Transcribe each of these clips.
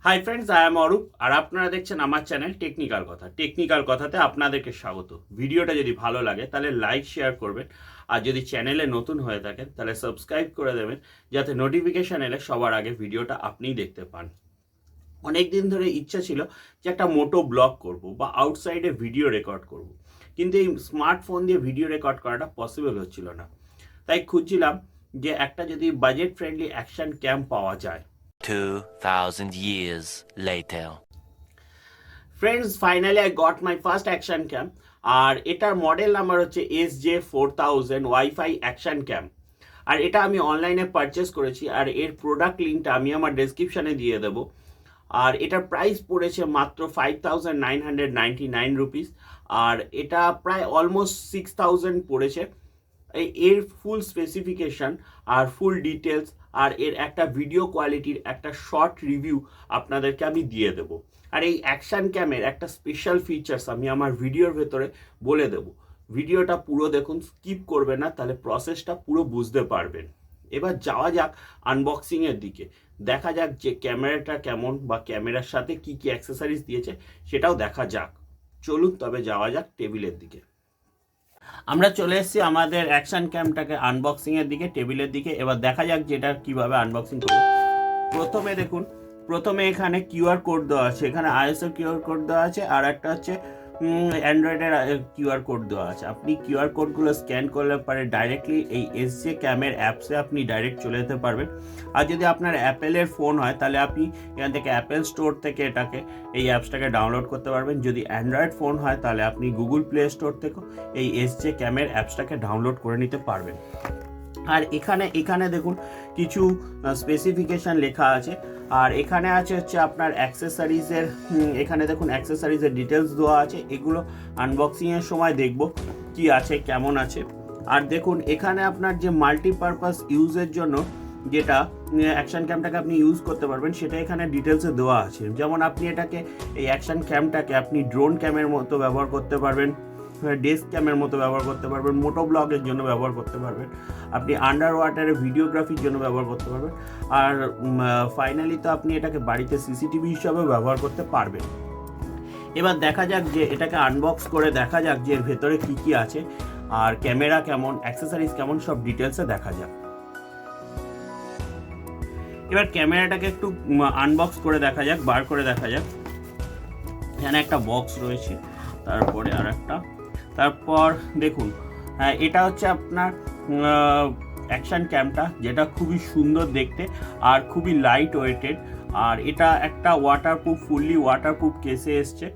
High friends, I am Arup আর আপনারা দেখছেন আমার চ্যানেল টেকনিক্যাল কথা। টেকনিক্যাল কথাতে আপনাদেরকে স্বাগত। ভিডিওটা যদি ভালো লাগে তাহলে লাইক শেয়ার করবেন, আর যদি চ্যানেলে নতুন হয়ে থাকেন তাহলে সাবস্ক্রাইব করে দেবেন, যাতে নোটিফিকেশান এলে সবার আগে ভিডিওটা আপনিই দেখতে পান। অনেক দিন ধরে ইচ্ছা ছিল যে একটা মোটো ব্লগ করব বা আউটসাইডে ভিডিও রেকর্ড করব, কিন্তু এই স্মার্টফোন দিয়ে ভিডিও রেকর্ড করাটা পসিবল হচ্ছিল না। তাই খুঁজছিলাম যে একটা যদি বাজেট ফ্রেন্ডলি অ্যাকশন ক্যাম পাওয়া যায়। 2000 years later. Friends, finally I got my first action cam, আর এটার মডেল নাম্বার হচ্ছে SJ4000 ওয়াইফাই অ্যাকশন ক্যাম। আর এটা আমি অনলাইনে পারচেস করেছি, আর এর প্রোডাক্ট লিঙ্কটা আমি আমার ডেসক্রিপশানে দিয়ে দেবো। আর এটার প্রাইস পড়েছে মাত্র 5999 রুপিস, আর এটা প্রায় অলমোস্ট 6000 পড়েছে। এর ফুল স্পেসিফিকেশান আর ফুল ডিটেলস আর এর একটা ভিডিও কোয়ালিটির একটা শর্ট রিভিউ আপনাদেরকে আমি দিয়ে দেবো। আর এই অ্যাকশান ক্যামের একটা স্পেশাল ফিচার্স আমি আমার ভিডিওর ভেতরে বলে দেব। ভিডিওটা পুরো দেখুন, স্কিপ করবেন না, তাহলে প্রসেসটা পুরো বুঝতে পারবেন। এবার যাওয়া যাক আনবক্সিংয়ের দিকে, দেখা যাক যে ক্যামেরাটা কেমন বা ক্যামেরার সাথে কি কি অ্যাক্সেসরিজ দিয়েছে সেটাও দেখা যাক। চলুন তবে যাওয়া যাক টেবিলের দিকে। আমরা চলে এসেছি আমাদের অ্যাকশন ক্যামটাকে আনবক্সিংয়ের দিকে, টেবিলের দিকে। এবার দেখা যাক যে এটা কীভাবে আনবক্সিং করবে। প্রথমে দেখুন, প্রথমে এখানে কিউআর কোড দেওয়া আছে, এখানে আইএসও কিউআর কোড দেওয়া আছে, আর একটা হচ্ছে অ্যান্ড্রয়েডের কিউআর কোড দেওয়া আছে। আপনি কিউআর কোডগুলো স্ক্যান করলে পরে ডাইরেক্টলি এই এসজে ক্যামের অ্যাপসে আপনি ডাইরেক্ট চলে যেতে পারবেন। আর যদি আপনার অ্যাপেলের ফোন হয় তাহলে আপনি এখান থেকে অ্যাপেল স্টোর থেকে এই অ্যাপসটাকে ডাউনলোড করতে পারবেন। যদি অ্যান্ড্রয়েড ফোন হয় তাহলে আপনি গুগল প্লে স্টোর থেকেও এই এসজে ক্যামের অ্যাপসটাকে ডাউনলোড করে নিতে পারবেন। আর এখানে দেখুন কিছু স্পেসিফিকেশান লেখা আছে, আর এখানে আছে হচ্ছে আপনার অ্যাক্সেসরিজের, এখানে দেখুন অ্যাক্সেসরিজের ডিটেলস দেওয়া আছে। এগুলো আনবক্সিংয়ের সময় দেখব কি আছে, কেমন আছে। আর দেখুন এখানে আপনার যে মাল্টিপারপাস ইউজের জন্য যেটা অ্যাকশন ক্যামটাকে আপনি ইউজ করতে পারবেন সেটা এখানে ডিটেলসে দেওয়া আছে। যেমন আপনি এই অ্যাকশন ক্যামটাকে আপনি ড্রোন ক্যামের মতো ব্যবহার করতে পারবেন, ডেস্ক ক্যামের মতো ব্যবহার করতে পারবেন, মোটো ব্লগের জন্য ব্যবহার করতে পারবেন, আপনি আন্ডার ওয়াটারে ভিডিওগ্রাফির জন্য ব্যবহার করতে পারবেন, আর ফাইনালি তো আপনি এটাকে বাড়িতে সিসিটিভি হিসাবে ব্যবহার করতে পারবেন। এবার দেখা যাক যে এটাকে আনবক্স করে দেখা যাক যে এর ভেতরে কী কী আছে, আর ক্যামেরা কেমন, অ্যাক্সেসরিজ কেমন, সব ডিটেলসে দেখা যাক। এবার ক্যামেরাটাকে একটু আনবক্স করে দেখা যাক, বার করে দেখা যাক। এখানে একটা বক্স রয়েছে, তারপরে আর একটা, তারপর দেখুন এটা হচ্ছে আপনার অ্যাকশন ক্যামটা, যেটা খুবই সুন্দর দেখতে আর খুবই লাইট ওয়েটেড। আর এটা একটা ফুললি ওয়াটারপ্রুফ কেসে এসছে।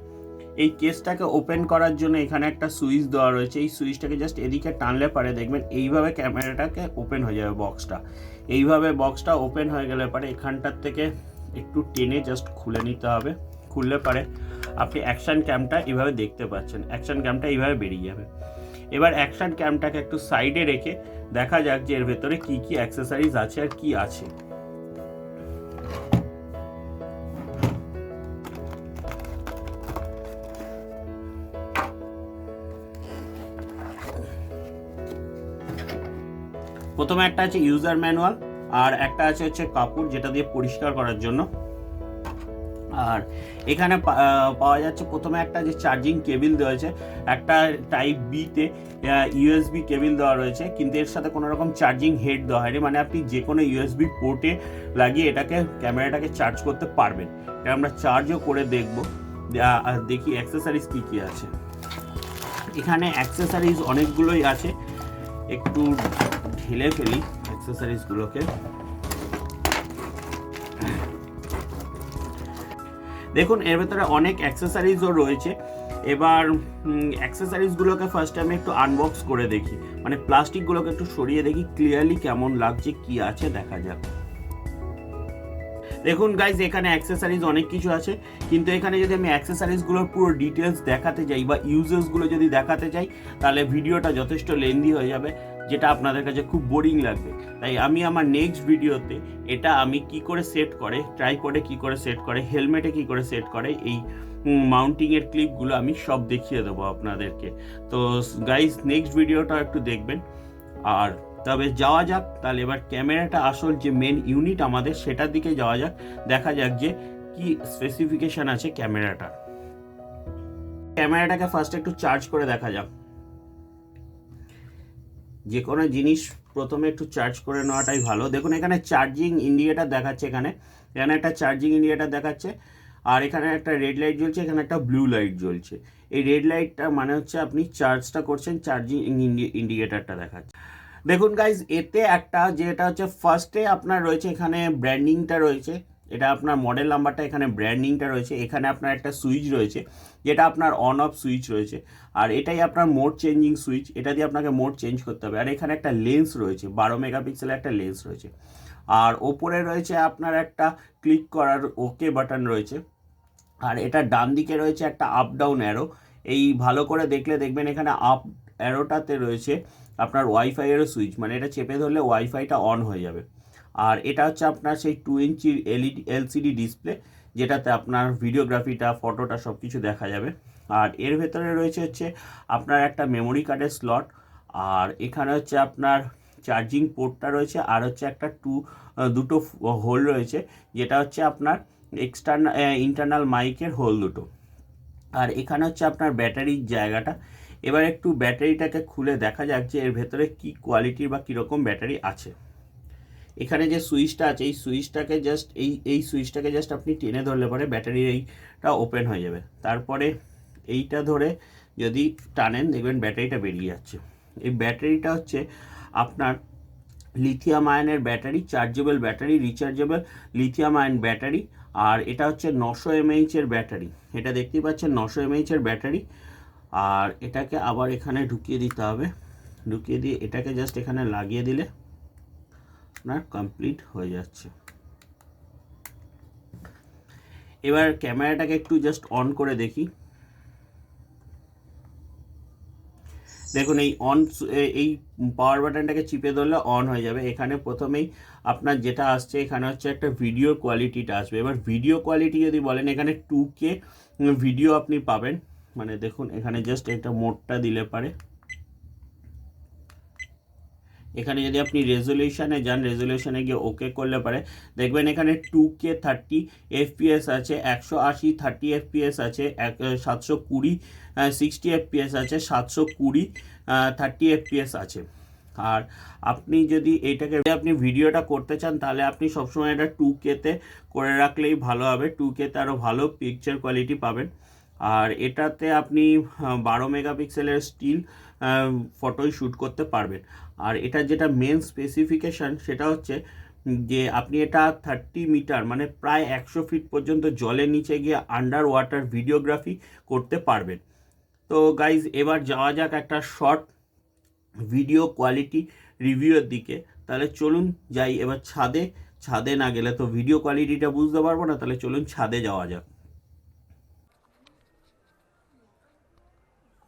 এই কেসটাকে ওপেন করার জন্য এখানে একটা সুইচ দেওয়া রয়েছে। এই সুইচটাকে জাস্ট এদিকে টানলে পারে দেখবেন এইভাবে ক্যামেরাটাকে ওপেন হয়ে যাবে বক্সটা। এইভাবে বক্সটা ওপেন হয়ে গেলে পরে এখানটার থেকে একটু টেনে জাস্ট খুলে নিতে হবে। খুললে পারে আপনি অ্যাকশন ক্যামটা এইভাবে দেখতে পাচ্ছেন, অ্যাকশন ক্যামটা এইভাবে বেরিয়ে যাবে। এবার অ্যাকশন ক্যামটাকে একটু সাইডে রেখে দেখা যাক যে এর ভেতরে কি কি অ্যাক্সেসরিজ আছে আর কি আছে। প্রথমে একটা আছে ইউজার ম্যানুয়াল, আর একটা আছে হচ্ছে কাপড় যেটা দিয়ে পরিষ্কার করার জন্য। আর এখানে পাওয়া যাচ্ছে প্রথমে একটা যে চার্জিং কেবিল দেওয়া হয়েছে, একটা টাইপ বিতে ইউএসবি কেবিল দেওয়া রয়েছে, কিন্তু এর সাথে কোনো রকম চার্জিং হেড দেওয়া হয়নি। মানে আপনি যে কোনো ইউএসবি পোর্টে লাগিয়ে ক্যামেরাটাকে চার্জ করতে পারবেন। এটা আমরা চার্জও করে দেখব, আর দেখি অ্যাক্সেসরিজ কী কী আছে। এখানে অ্যাক্সেসরিজ অনেকগুলোই আছে, একটু ঢেলে ফেলি অ্যাক্সেসরিজগুলোকে। দেখুন এর ভেতরে অনেক অ্যাক্সেসরিজও রয়েছে। এবার অ্যাক্সেসরিজগুলোকে ফার্স্টে আমি একটু আনবক্স করে দেখি, মানে প্লাস্টিকগুলোকে একটু সরিয়ে দেখি ক্লিয়ারলি কেমন লাগছে, কি আছে দেখা যাক। দেখুন গাইজ, এখানে অ্যাক্সেসরিজ অনেক কিছু আছে, কিন্তু এখানে যদি আমি অ্যাক্সেসরিজগুলোর পুরো ডিটেলস দেখাতে যাই বা ইউজেসগুলো যদি দেখাতে চাই তাহলে ভিডিওটা যথেষ্ট লেন্দি হয়ে যাবে, যেটা আপনাদের কাছে খুব বোরিং লাগবে। তাই আমি আমার নেক্সট ভিডিওতে এটা আমি কি করে সেট করে, ট্রাইপডে কি করে সেট করে, হেলমেটে কি করে সেট করে, এই মাউন্টিংয়ের ক্লিপগুলো আমি সব দেখিয়ে দেবো আপনাদেরকে। তো গাইজ নেক্সট ভিডিওটা একটু দেখবেন। আর তবে যাওয়া যাক তাহলে এবার ক্যামেরাটা, আসল যে মেন ইউনিট আমাদের, সেটার দিকে যাওয়া যাক। দেখা যাক যে কি স্পেসিফিকেশন আছে ক্যামেরাটার। ক্যামেরাটাকে ফার্স্ট একটু চার্জ করে দেখা যাক। যে কোনো জিনিস প্রথমে একটু চার্জ করে নেওয়াটাই ভালো। দেখুন এখানে চার্জিং ইন্ডিকেটার দেখাচ্ছে, এখানে একটা চার্জিং ইন্ডিকেটার দেখাচ্ছে, আর এখানে একটা রেড লাইট জ্বলছে, এখানে একটা ব্লু লাইট জ্বলছে। এই রেড লাইটটা মানে হচ্ছে আপনি চার্জটা করছেন, চার্জিং ইন্ডিকেটারটা দেখাচ্ছে। দেখুন গাইজ, এতে একটা যেটা হচ্ছে ফার্স্টে আপনার রয়েছে এখানে ব্র্যান্ডিংটা রয়েছে, এটা আপনার মডেল নাম্বারটা, এখানে ব্র্যান্ডিংটা রয়েছে, এখানে আপনার একটা সুইচ রয়েছে যেটা আপনার অন অফ সুইচ রয়েছে, আর এটাই আপনার মোড চেঞ্জিং সুইচ, এটা দিয়ে আপনাকে মোড চেঞ্জ করতে হবে। আর এখানে একটা লেন্স রয়েছে, 12 মেগাপিক্সেলের একটা লেন্স রয়েছে। আর ওপরে রয়েছে আপনার একটা ক্লিক করার ওকে বাটন রয়েছে, আর এটা ডান দিকে রয়েছে একটা আপ ডাউন অ্যারো। এই ভালো করে দেখলে দেখবেন এখানে আপ অ্যারোটাতে রয়েছে আপনার ওয়াইফাই এরও সুইচ, মানে এটা চেপে ধরলে ওয়াইফাইটা অন হয়ে যাবে। আর এটা হচ্ছে আপনার সেই 2 ইঞ্চির এলসিডি ডিসপ্লে, যেটাতে আপনার ভিডিওগ্রাফিটা, ফটোটা সব কিছু দেখা যাবে। আর এর ভেতরে রয়েছে হচ্ছে আপনার একটা মেমোরি কার্ডের স্লট, আর এখানে হচ্ছে আপনার চার্জিং পোর্টটা রয়েছে, আর হচ্ছে একটা দুটো হোল রয়েছে, যেটা হচ্ছে আপনার ইন্টারনাল মাইকের হোল দুটো। আর এখানে হচ্ছে আপনার ব্যাটারির জায়গাটা। এবার একটু ব্যাটারিটাকে খুলে দেখা যাক যে এর ভেতরে কি কোয়ালিটির বা কীরকম ব্যাটারি আছে। এখানে যে সুইচটা আছে, এই সুইচটাকে জাস্ট এই সুইচটাকে জাস্ট আপনি টেনে ধরলে পরে ব্যাটারির এইটা ওপেন হয়ে যাবে। তারপরে এইটা ধরে যদি টানেন দেখবেন ব্যাটারিটা বেরিয়ে যাচ্ছে। এই ব্যাটারিটা হচ্ছে আপনার লিথিয়াম আয়নের battery, chargeable battery, rechargeable lithium ion battery. আর এটা হচ্ছে 900 mAh ব্যাটারি, এটা দেখতেই পাচ্ছেন 900 mAh ব্যাটারি। আর এটাকে আবার এখানে ঢুকিয়ে দিতে হবে, ঢুকিয়ে দিয়ে এটাকে জাস্ট এখানে লাগিয়ে দিলে আপনার কমপ্লিট হয়ে যাচ্ছে। এবার ক্যামেরাটাকে একটু জাস্ট অন করে দেখি। দেখুন এই পাওয়ার বাটনটাকে চিপে ধরলে অন হয়ে যাবে। এখানে প্রথমেই আপনার যেটা আসছে এখানে হচ্ছে একটা ভিডিও কোয়ালিটিটা আসবে। এবার ভিডিও কোয়ালিটি যদি বলেন, এখানে 2K ভিডিও আপনি পাবেন। মানে দেখুন এখানে জাস্ট একটা মোডটা দিলে পারে, এখানে যদি আপনি রেজলিউশনে যান, রেজলিউশনে গিয়ে ওকে করলে পারে দেখবেন এখানে 2K 30 FPS আছে, 180 30 FPS আছে, 720 60 FPS আছে, 720 30 FPS আছে। আর আপনি যদি এইটাকে আপনি ভিডিওটা করতে চান তাহলে আপনি সবসময় এটা 2K-তে করে রাখলেই ভালো হবে, 2K-তে আরও ভালো পিকচার কোয়ালিটি পাবেন। আর এটাতে আপনি 12 মেগাপিক্সেলের স্টিল ফটোই শ্যুট করতে পারবেন। আর এটা যেটা মেন স্পেসিফিকেশান সেটা হচ্ছে যে আপনি এটা 30 মিটার মানে প্রায় 100 ফিট পর্যন্ত জলের নিচে গিয়ে আন্ডার ওয়াটার ভিডিওগ্রাফি করতে পারবেন। তো গাইজ, এবার যাওয়া যাক একটা শর্ট ভিডিও কোয়ালিটি রিভিউয়ের দিকে। তাহলে চলুন যাই এবার ছাদে। ছাদে না গেলে তো ভিডিও কোয়ালিটিটা বুঝতে পারবো না, তাহলে চলুন ছাদে যাওয়া যাক।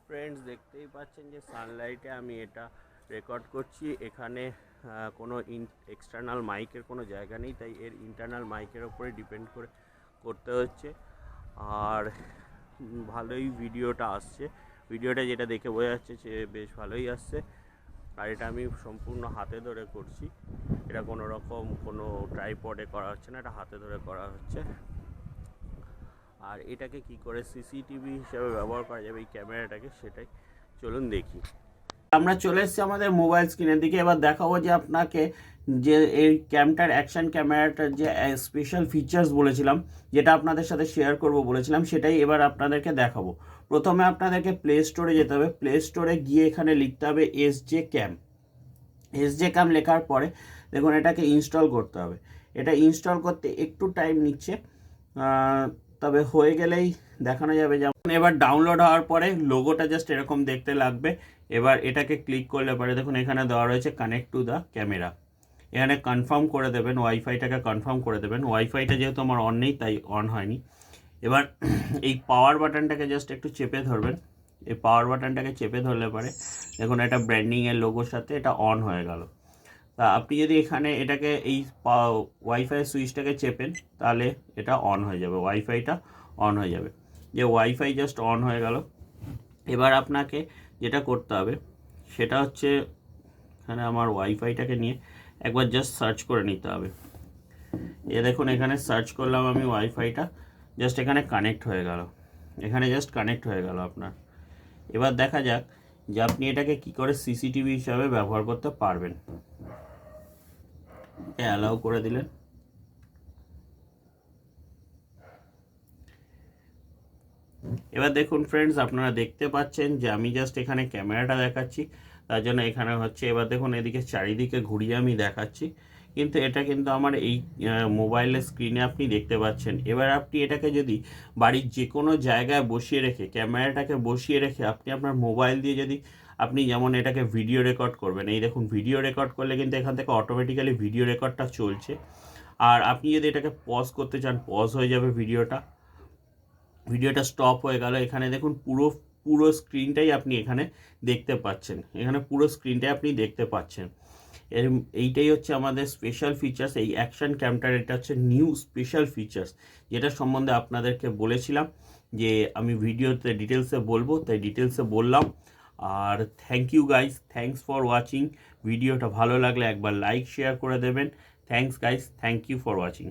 ফ্রেন্ডস, দেখতেই পাচ্ছেন যে সানলাইটে আমি এটা রেকর্ড করছি। এখানে কোনো এক্সটার্নাল মাইকের কোনো জায়গা নেই, তাই এর ইন্টারনাল মাইকের ওপরে ডিপেন্ড করে করতে হচ্ছে। আর ভালোই ভিডিওটা আসছে, ভিডিওটা যেটা দেখে বোঝা যাচ্ছে যে বেশ ভালোই আসছে। আর এটা আমি সম্পূর্ণ হাতে ধরে করছি, এটা কোনো রকম কোনো ট্রাইপডে করা হচ্ছে না, এটা হাতে ধরে করা হচ্ছে। আর এটাকে কি করে সিসিটিভি হিসেবে ব্যবহার করা যাবে এই ক্যামেরাটাকে, সেটাই চলুন দেখি। আমরা চলে এসেছি আমাদের মোবাইল স্ক্রিনের দিকে। এবার দেখাবো যে আপনাকে যে এই ক্যামটার অ্যাকশন ক্যামেরাটার যে স্পেশাল ফিচার্স বলেছিলাম, যেটা আপনাদের সাথে শেয়ার করব বলেছিলাম, সেটাই এবার আপনাদেরকে দেখাবো। প্রথমে আপনাদেরকে প্লে স্টোরে যেতে হবে, প্লে স্টোরে গিয়ে এখানে লিখতে হবে এসজে ক্যাম লেখার পরে দেখুন এটাকে ইনস্টল করতে হবে। এটা ইনস্টল করতে একটু টাইম নিচ্ছে, তবে হয়ে গেলেই দেখানো যাবে। যেমন এবার ডাউনলোড হওয়ার পরে লোগোটা জাস্ট এরকম দেখতে লাগবে। এবার এটাকে ক্লিক করলে পরে দেখুন এখানে দেওয়া রয়েছে কানেক্ট টু দ্য ক্যামেরা। এখানে কনফার্ম করে দেবেন, ওয়াইফাইটাকে কনফার্ম করে দেবেন। ওয়াইফাইটা যেহেতু আমার অন নেই তাই অন হয়নি। এবার এই পাওয়ার বাটনটাকে জাস্ট একটু চেপে ধরবেন। এই পাওয়ার বাটনটাকে চেপে ধরলে পরে দেখুন এটা ব্র্যান্ডিংয়ের লোগোর সাথে এটা অন হয়ে গেল। তা আপনি যদি এখানে এটাকে এই ওয়াইফাই সুইচটাকে চেপেন তাহলে এটা অন হয়ে যাবে, ওয়াইফাইটা অন হয়ে যাবে। যে ওয়াইফাই জাস্ট অন হয়ে গেল। এবার আপনাকে যেটা করতে হবে সেটা হচ্ছে এখানে আমার ওয়াইফাইটাকে নিয়ে একবার জাস্ট সার্চ করে নিতে হবে। এ দেখুন এখানে সার্চ করলাম আমি ওয়াইফাইটা, জাস্ট এখানে কানেক্ট হয়ে গেল, এখানে জাস্ট কানেক্ট হয়ে গেল আপনার। এবার দেখা যাক যে আপনি এটাকে কি করে সিসিটিভি হিসাবে ব্যবহার করতে পারবেন। অ্যালাউ করে দিলেন। এবার দেখুন ফ্রেন্ডস, আপনারা দেখতে পাচ্ছেন যে আমি জাস্ট এখানে ক্যামেরাটা দেখাচ্ছি, তার জন্য এখানে হচ্ছে, এবার দেখুন এদিকে চারিদিকে ঘুরিয়ে আমি দেখাচ্ছি, কিন্তু এটা কিন্তু আমার এই মোবাইলের স্ক্রিনে আপনি দেখতে পাচ্ছেন। এবার আপনি এটাকে যদি বাড়ির যে কোনো জায়গায় বসিয়ে রেখে, ক্যামেরাটাকে বসিয়ে রেখে আপনি আপনার মোবাইল দিয়ে যদি আপনি যেমন এটাকে ভিডিও রেকর্ড করবেন, এই দেখুন ভিডিও রেকর্ড করলে কিন্তু এখান থেকে অটোমেটিক্যালি ভিডিও রেকর্ডটা চলছে। আর আপনি যদি এটাকে পজ করতে চান, পজ হয়ে যাবে ভিডিওটা স্টপ হয়ে গেল। এখানে দেখুন পুরো পুরো স্ক্রিনটাই আপনি এখানে দেখতে পাচ্ছেন, এখানে পুরো স্ক্রিনটাই আপনি দেখতে পাচ্ছেন। এইটাই হচ্ছে আমাদের স্পেশাল ফিচার্স, এই অ্যাকশন ক্যামটার এটা হচ্ছে নিউ স্পেশাল ফিচার্স, যেটা সম্বন্ধে আপনাদেরকে বলেছিলাম যে আমি ভিডিওতে ডিটেলসে বলবো, তাই ডিটেলসে বললাম। আর thank you guys, thanks for watching. ভিডিওটা ভালো লাগলে একবার লাইক শেয়ার করে দেবেন। Thanks guys, thank you for watching.